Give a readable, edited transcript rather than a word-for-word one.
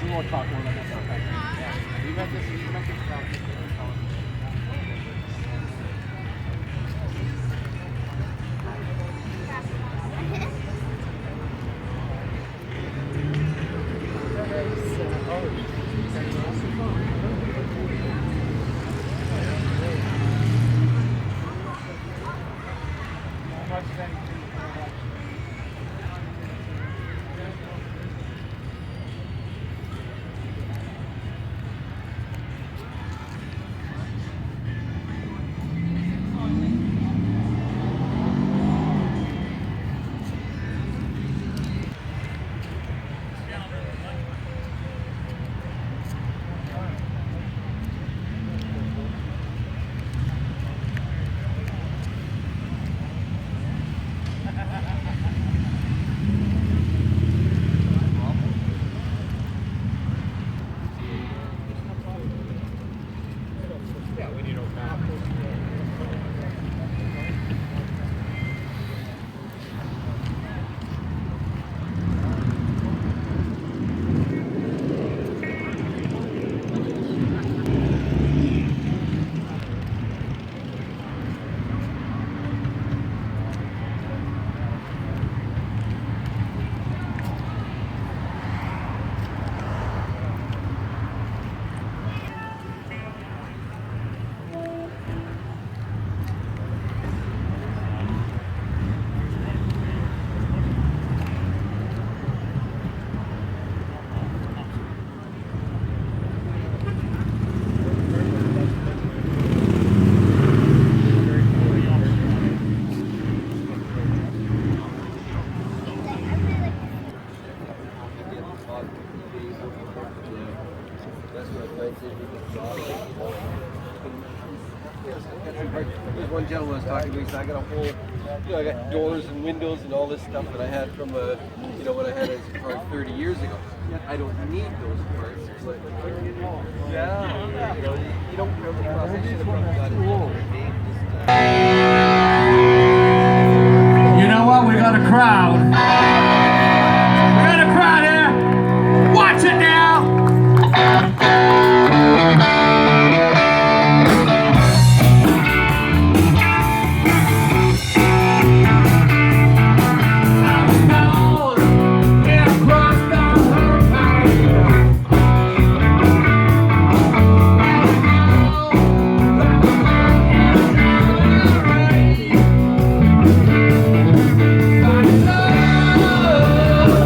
We won't talk more than that. Yeah. We met this There's one gentleman was talking to me, so I got a whole, I got doors and windows and all this stuff that I had from, what I had as a car 30 years ago. I don't need those parts. But, you don't come across it. You know what? We got a crowd.